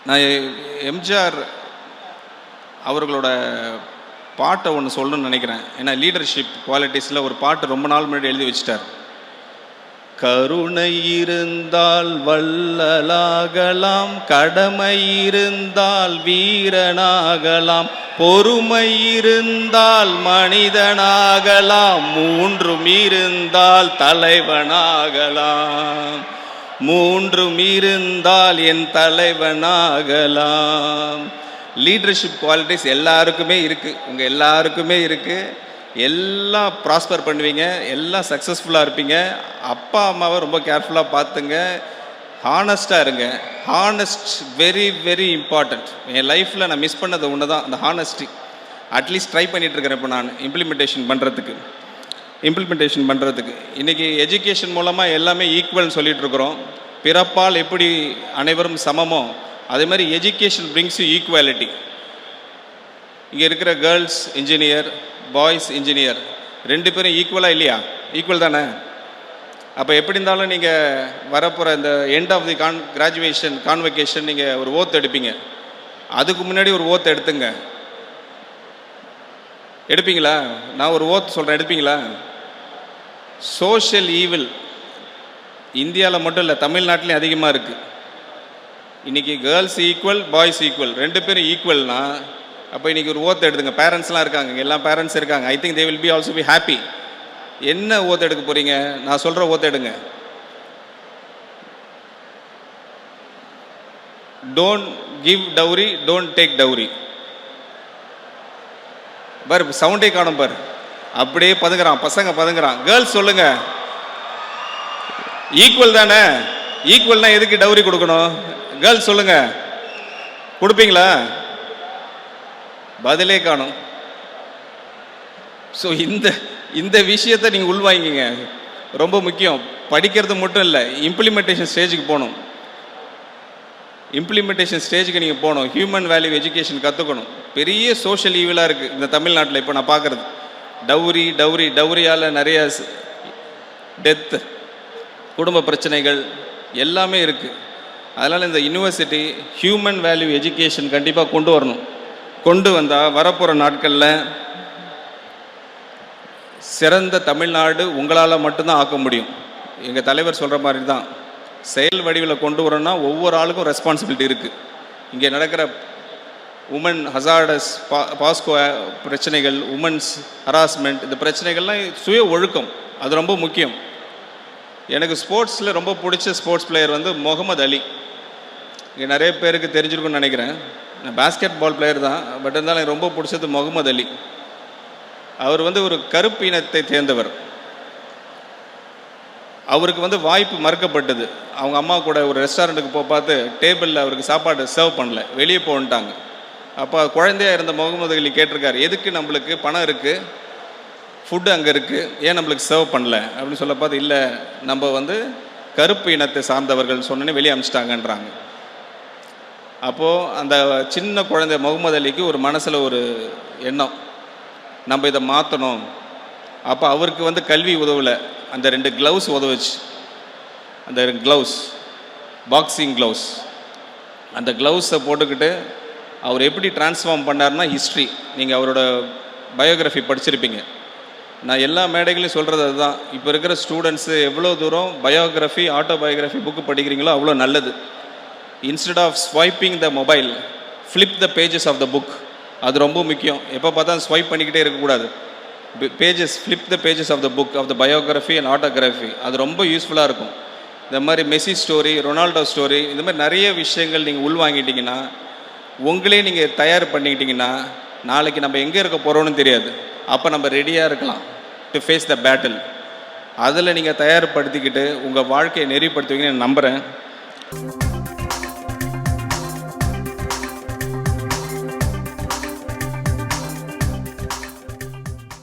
நான் எம்ஜிஆர் அவர்களோட பாட்டை ஒன்று சொல்லணும்னு நினைக்கிறேன். ஏன்னா லீடர்ஷிப் குவாலிட்டிஸில் ஒரு பாட்டு ரொம்ப நாள் முன்னாடி எழுதி வச்சிட்டார். கருணை இருந்தால் வள்ளலாகலாம், கடமை இருந்தால் வீரனாகலாம், பொறுமை இருந்தால் மனிதனாகலாம், மூன்றும் இருந்தால் தலைவனாகலாம், மூன்றும் இருந்தால் என் தலைவனாகலாம். லீடர்ஷிப் குவாலிட்டிஸ் எல்லாருக்குமே இருக்குது, உங்கள் எல்லாருக்குமே இருக்குது. எல்லாம் ப்ராஸ்பர் பண்ணுவீங்க, எல்லாம் சக்ஸஸ்ஃபுல்லாக இருப்பீங்க. அப்பா அம்மாவை ரொம்ப கேர்ஃபுல்லாக பார்த்துங்க, ஹானஸ்ட்டாக இருங்க. Honest very very important. என் லைஃப்பில் நான் மிஸ் பண்ணது ஒன்று தான், அந்த ஹானஸ்டி. அட்லீஸ்ட் ட்ரை பண்ணிகிட்ருக்கிறேன் இப்போ நான் இம்ப்ளிமெண்டேஷன் பண்ணுறதுக்கு. இன்றைக்கி எஜுகேஷன் மூலமாக எல்லாமே ஈக்குவல்னு சொல்லிகிட்ருக்குறோம். பிறப்பால் எப்படி அனைவரும் சமமோ அதே மாதிரி எஜுகேஷன் பிரிங்ஸ் யூ ஈக்குவாலிட்டி. இங்கே இருக்கிற கேர்ள்ஸ் இன்ஜினியர், பாய்ஸ் இன்ஜினியர், ரெண்டு பேரும் ஈக்குவலாக இல்லையா? ஈக்குவல் தானே. அப்போ எப்படி இருந்தாலும் நீங்கள் வரப்போகிற இந்த end of the graduation convocation நீங்கள் ஒரு ஓத் எடுப்பீங்க. அதுக்கு முன்னாடி ஒரு ஓத் எடுப்பீங்களா? நான் ஒரு ஓத் சொல்கிறேன், எடுப்பீங்களா? சோஷியல் ஈவில் இந்தியாவில் மட்டும் இல்லை, தமிழ்நாட்டிலையும் அதிகமாக இருக்குது. இன்றைக்கி கேர்ள்ஸ் ஈக்குவல், பாய்ஸ் ஈக்குவல், ரெண்டு பேரும் ஈக்குவல்னா அப்போ இன்றைக்கி ஒரு ஓத் எடுத்துங்க. பேரண்ட்ஸ்லாம் இருக்காங்க, எல்லா பேரண்ட்ஸ் இருக்காங்க. I think they will be also be happy. என்ன ஓத் எடுக்க போகிறீங்க? நான் சொல்கிற ஓத் எடுங்க. Don't give dowry, don't take dowry. பார் சவுண்டே காணும் பார், அப்படியே பதுங்குறான், பசங்க பதுங்குறான். கேர்ள்ஸ் சொல்லுங்க, ஈக்குவல் தானே? ஈக்குவல்னா எதுக்கு டவுரி கொடுக்கணும்? கேர்ள்ஸ் சொல்லுங்க, கொடுப்பீங்களா? பதிலே காணும். ஸோ இந்த விஷயத்தை நீங்கள் உள்வாங்கிங்க, ரொம்ப முக்கியம். படிக்கிறது மட்டும் இல்லை, இம்ப்ளிமெண்டேஷன் ஸ்டேஜுக்கு போகணும். இம்ப்ளிமெண்டேஷன் ஸ்டேஜுக்கு நீங்கள் போகணும். ஹியூமன் வேல்யூ எஜுகேஷன் கற்றுக்கணும். பெரிய சோஷியல் ஈவிலாக இருக்குது இந்த தமிழ்நாட்டில் இப்போ நான் பார்க்குறது. டவுரியால் நிறைய டெத்து, குடும்ப பிரச்சனைகள் எல்லாமே இருக்குது. அதனால் இந்த யூனிவர்சிட்டி ஹியூமன் வேல்யூ எஜுகேஷன் கண்டிப்பாக கொண்டு வரணும். கொண்டு வந்தால் வரப்போகிற நாட்களில் சிறந்த தமிழ்நாடு உங்களால் மட்டும்தான் ஆக்க முடியும். எங்கள் தலைவர் சொல்கிற மாதிரி தான், செயல் வடிவில் கொண்டு வரணும்னா ஒவ்வொரு ஆளுக்கும் ரெஸ்பான்சிபிலிட்டி இருக்குது. இங்கே நடக்கிற உமன் ஹசார்டஸ் பாஸ்கோ பிரச்சனைகள், உமன்ஸ் ஹராஸ்மெண்ட், இந்த பிரச்சனைகள்லாம் சுய ஒழுக்கம், அது ரொம்ப முக்கியம். எனக்கு ஸ்போர்ட்ஸில் ரொம்ப பிடிச்ச ஸ்போர்ட்ஸ் பிளேயர் வந்து முகமது அலி. இங்கே நிறைய பேருக்கு தெரிஞ்சிருக்குன்னு நினைக்கிறேன். நான் பேஸ்கெட் பால் பிளேயர் தான், பட் இருந்தாலும் எனக்கு ரொம்ப பிடிச்சது முகமது அலி. அவர் வந்து ஒரு கருப்பு இனத்தை சேர்ந்தவர். அவருக்கு வந்து வாய்ப்பு மறுக்கப்பட்டது. அவங்க அம்மா கூட ஒரு ரெஸ்டாரண்ட்டுக்கு பார்த்து டேபிளில் அவருக்கு சாப்பாடு சர்வ் பண்ணல, வெளியே போன்ட்டாங்க. அப்போ குழந்தையாக இருந்த முகமது அலி கேட்டிருக்காரு, எதுக்கு நம்மளுக்கு பணம் இருக்குது, ஃபுட்டு அங்கே இருக்குது, ஏன் நம்மளுக்கு சர்வ் பண்ணல அப்படின்னு சொல்ல பார்த்து, இல்லை நம்ம வந்து கருப்பு இனத்தை சார்ந்தவர்கள் சொன்னோன்னே வெளியே அனுப்பிச்சிட்டாங்கன்றாங்க. அப்போது அந்த சின்ன குழந்தை முகமது அலிக்கு ஒரு மனசில் ஒரு எண்ணம், நம்ம இதை மாற்றணும். அப்போ அவருக்கு வந்து கல்வி உதவலை, அந்த 2 க்ளவுஸ் உதவுச்சு. அந்த க்ளவுஸ் பாக்ஸிங் க்ளவுஸ், அந்த க்ளவுஸை போட்டுக்கிட்டு அவர் எப்படி டிரான்ஸ்ஃபார்ம் பண்ணார்னா ஹிஸ்ட்ரி. நீங்கள் அவரோட பயோகிராஃபி படிச்சிருப்பீங்க. நான் எல்லா மேடைகளையும் சொல்கிறது அதுதான். இப்போ இருக்கிற ஸ்டூடெண்ட்ஸு எவ்வளோ தூரம் பயோகிராஃபி, ஆட்டோபயோகிராஃபி புக்கு படிக்கிறீங்களோ அவ்வளோ நல்லது. Instead of swiping the mobile, flip the pages of the book. அது ரொம்ப முக்கியம். எப்போ பார்த்தா ஸ்வைப் பண்ணிக்கிட்டே இருக்கக்கூடாது. Pages, flip the pages of the book of the biography and autography. அது ரொம்ப யூஸ்ஃபுல்லாக இருக்கும். இந்த மாதிரி மெஸ்ஸி ஸ்டோரி, ரொனால்டோ ஸ்டோரி, இந்த மாதிரி நிறைய விஷயங்கள் நீங்கள் உள்வாங்கிட்டீங்கன்னா, உங்களே நீங்கள் தயார் பண்ணிக்கிட்டிங்கன்னா, நாளைக்கு நம்ம எங்கே இருக்க போகிறோன்னு தெரியாது. அப்போ நம்ம ரெடியாக இருக்கலாம் டு ஃபேஸ் த பேட்டில். அதில் நீங்கள் தயார்படுத்திக்கிட்டு உங்கள் வாழ்க்கையை நெறிப்படுத்துவீங்கன்னு நம்புகிறேன்.